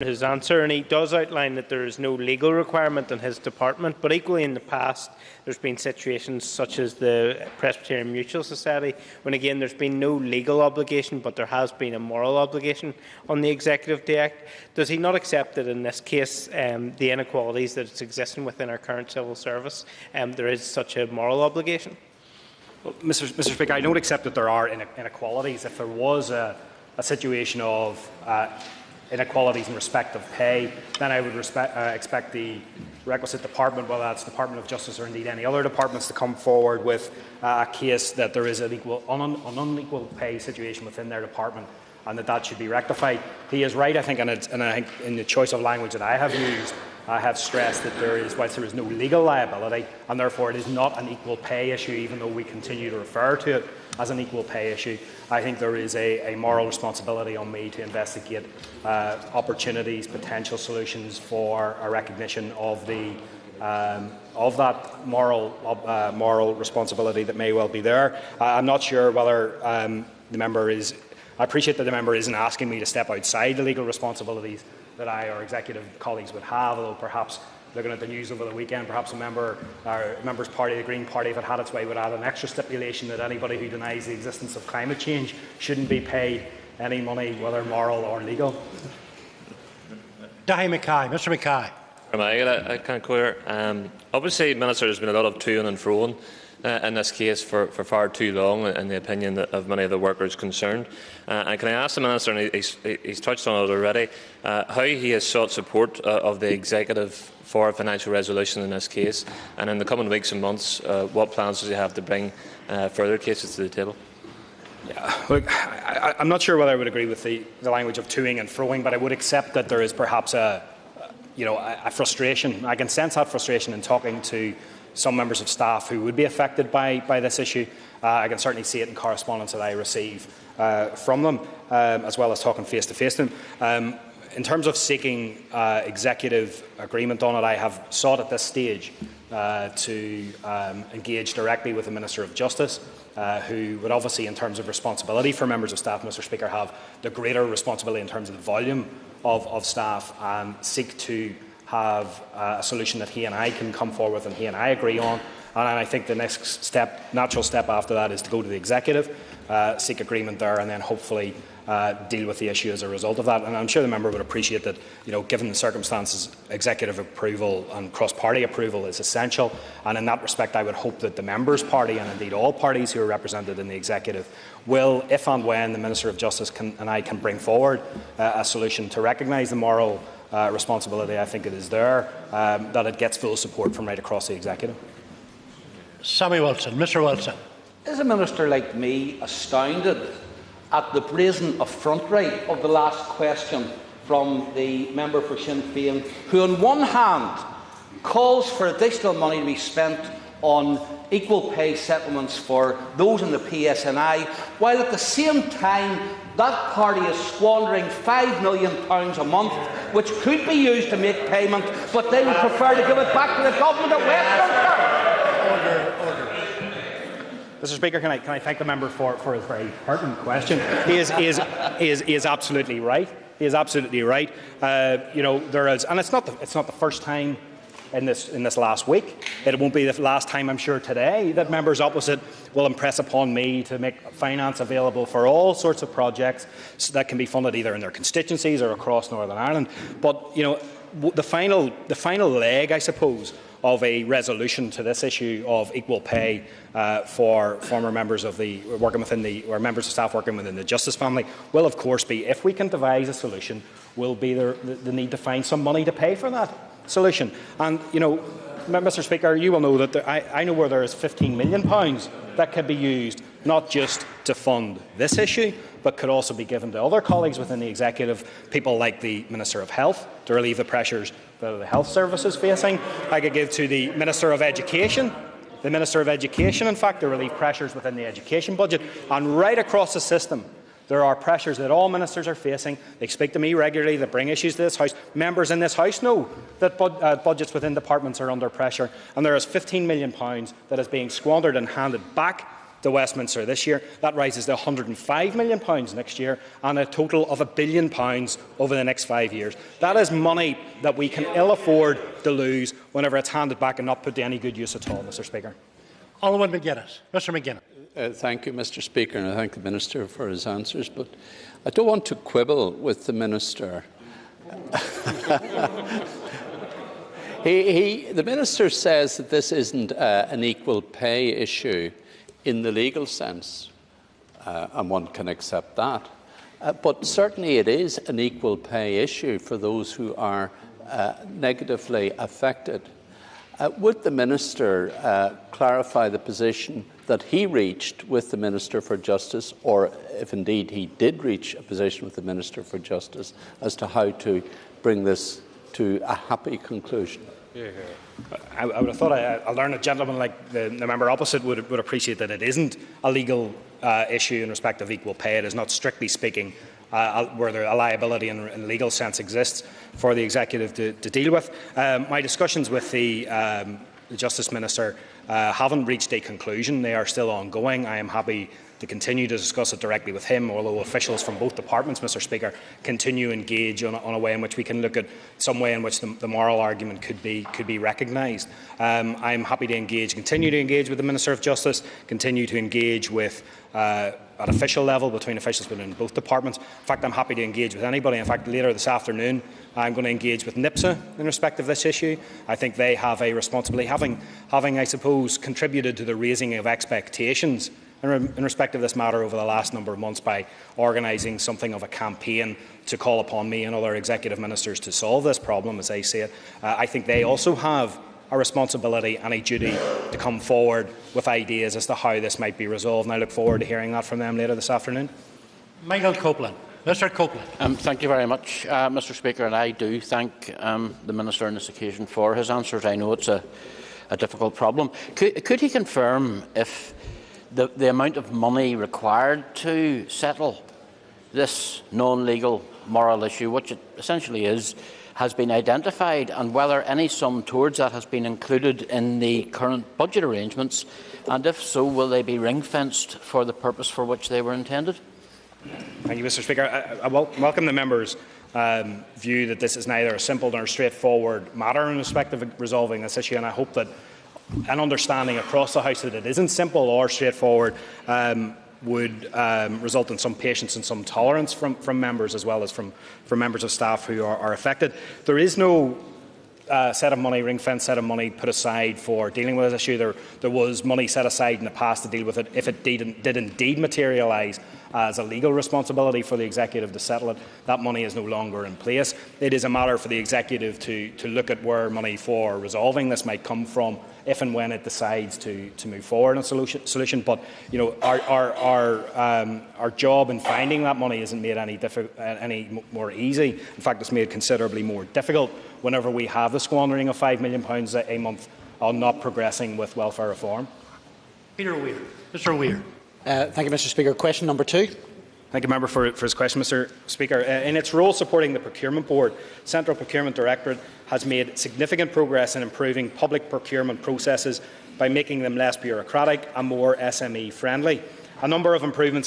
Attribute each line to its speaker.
Speaker 1: his answer, and he does outline that there is no legal requirement in his department, but equally in the past there's been situations such as the Presbyterian Mutual Society when again there's been no legal obligation but there has been a moral obligation on the executive to act. Does he not accept that in this case the inequalities that is existing within our current civil service there is such a moral obligation?
Speaker 2: Well, Mr. Speaker, I don't accept that there are inequalities. If there was a situation of inequalities in respect of pay, then I would expect the requisite department, whether that's the Department of Justice or indeed any other departments, to come forward with a case that there is an unequal pay situation within their department and that should be rectified. He is right, I think, and I think in the choice of language that I have used, I have stressed that whilst there is no legal liability and therefore it is not an equal pay issue, even though we continue to refer to it as an equal pay issue, I think there is a moral responsibility on me to investigate opportunities, potential solutions for a recognition of that moral responsibility that may well be there. I'm not sure whether the member is. I appreciate that the member isn't asking me to step outside the legal responsibilities that I or executive colleagues would have, although perhaps looking at the news over the weekend, perhaps a member's party, the Green Party, if it had its way, would add an extra stipulation that anybody who denies the existence of climate change shouldn't be paid any money, whether moral or legal.
Speaker 3: Mr. Mackay.
Speaker 4: I can't clear. Obviously, Minister, there's been a lot of to-ing and fro-ing in this case for far too long, in the opinion of many of the workers concerned. And can I ask the Minister, and he's touched on it already, how he has sought support of the Executive for a financial resolution in this case, and in the coming weeks and months, what plans does he have to bring further cases to the table?
Speaker 2: Yeah, look, I'm not sure whether I would agree with the language of to-ing and fro-ing, but I would accept that there is perhaps a frustration. I can sense that frustration in talking to some members of staff who would be affected by this issue. I can certainly see it in correspondence that I receive from them, as well as talking face-to-face to them. In terms of seeking executive agreement on it, I have sought at this stage to engage directly with the Minister of Justice, who would obviously, in terms of responsibility for members of staff, Mr. Speaker, have the greater responsibility in terms of the volume of staff, and seek to have a solution that he and I can come forward with and he and I agree on. And I think the next natural step after that is to go to the executive, seek agreement there, and then hopefully deal with the issue as a result of that. And I'm sure the member would appreciate that, given the circumstances, executive approval and cross-party approval is essential. And in that respect, I would hope that the member's party, and indeed all parties who are represented in the executive, will, if and when the Minister of Justice and I can bring forward a solution to recognise the moral responsibility, I think it is there, that it gets full support from right across the executive.
Speaker 3: Mr. Wilson.
Speaker 5: Is a minister like me astounded at the brazen effrontery of the last question from the member for Sinn Féin, who on one hand calls for additional money to be spent on equal pay settlements for those in the PSNI, while at the same time that party is squandering £5 million a month, which could be used to make payment, but they would prefer to give it back to the government of Westminster.
Speaker 2: Mr. Speaker, can I thank the member for his very pertinent question? He is absolutely right. He is absolutely right. There is, and it's not the first time in this last week. It won't be the last time, I'm sure, today that members opposite will impress upon me to make finance available for all sorts of projects that can be funded either in their constituencies or across Northern Ireland. But the final leg, I suppose, of a resolution to this issue of equal pay for former members of members of staff working within the Justice family will, of course, be, if we can devise a solution, will be the need to find some money to pay for that solution. And Mr. Speaker, you will know that I know where there is £15 million that could be used not just to fund this issue, but could also be given to other colleagues within the executive, people like the Minister of Health, to relieve the pressures that the health service is facing. I could give to the Minister of Education, in fact, to relieve pressures within the education budget. And right across the system, there are pressures that all ministers are facing. They speak to me regularly, they bring issues to this House. Members in this House know that budgets within departments are under pressure, and there is £15 million that is being squandered and handed back to Westminster this year. That rises to £105 million next year and a total of £1 billion over the next 5 years. That is money that we can ill afford to lose whenever it's handed back and not put to any good use at all, Mr Speaker.
Speaker 3: Honourable McGuinness. Mr McGuinness.
Speaker 6: Thank you, Mr Speaker, and I thank the Minister for his answers, but I don't want to quibble with the Minister. The Minister says that this isn't an equal pay issue in the legal sense, and one can accept that. But certainly it is an equal pay issue for those who are negatively affected. Would the Minister clarify the position that he reached with the Minister for Justice, or if indeed he did reach a position with the Minister for Justice, as to how to bring this to a happy conclusion?
Speaker 2: I would have thought a learned gentleman like the member opposite would appreciate that it isn't a legal issue in respect of equal pay. It is not, strictly speaking, where a liability in legal sense exists for the Executive to deal with. My discussions with the Justice Minister haven't reached a conclusion. They are still ongoing. I am happy to continue to discuss it directly with him, although officials from both departments, Mr Speaker, continue to engage on a way in which we can look at some way in which the moral argument could be recognised. I am happy to continue to engage with the Minister of Justice, continue to engage with at official level between officials within both departments. In fact, I'm happy to engage with anybody. In fact, later this afternoon, I'm going to engage with NIPSA in respect of this issue. I think they have a responsibility, having I suppose, contributed to the raising of expectations in respect of this matter over the last number of months by organising something of a campaign to call upon me and other executive ministers to solve this problem, as I see it. I think they also have a responsibility and a duty to come forward with ideas as to how this might be resolved, and I look forward to hearing that from them later this afternoon.
Speaker 3: Michael Copeland. Mr Copeland.
Speaker 7: Thank you very much, Mr Speaker, and I do thank the Minister on this occasion for his answers. I know it's a difficult problem. Could he confirm if the amount of money required to settle this non-legal moral issue, which it essentially is, has been identified, and whether any sum towards that has been included in the current budget arrangements, and if so, will they be ring-fenced for the purpose for which they were intended?
Speaker 2: Thank you, Mr Speaker. I welcome the member's view that this is neither a simple nor straightforward matter in respect of resolving this issue, and I hope that an understanding across the House that it isn't simple or straightforward would result in some patience and some tolerance from members, as well as from members of staff who are affected. There is no set of money, ring-fence set of money put aside for dealing with this issue. There was money set aside in the past to deal with it if it did indeed materialise as a legal responsibility for the Executive to settle it. That money is no longer in place. It is a matter for the Executive to look at where money for resolving this might come from, if and when it decides to move forward on a solution. But our job in finding that money isn't made any more easy. In fact, it's made considerably more difficult whenever we have the squandering of £5 million a month on not progressing with welfare reform.
Speaker 3: Peter Weir. Mr Weir.
Speaker 8: Thank you, Mr Speaker. Question number 2.
Speaker 2: Thank you, member, for his question, Mr Speaker. In its role supporting the Procurement Board, Central Procurement Directorate has made significant progress in improving public procurement processes by making them less bureaucratic and more SME friendly. A number of improvements have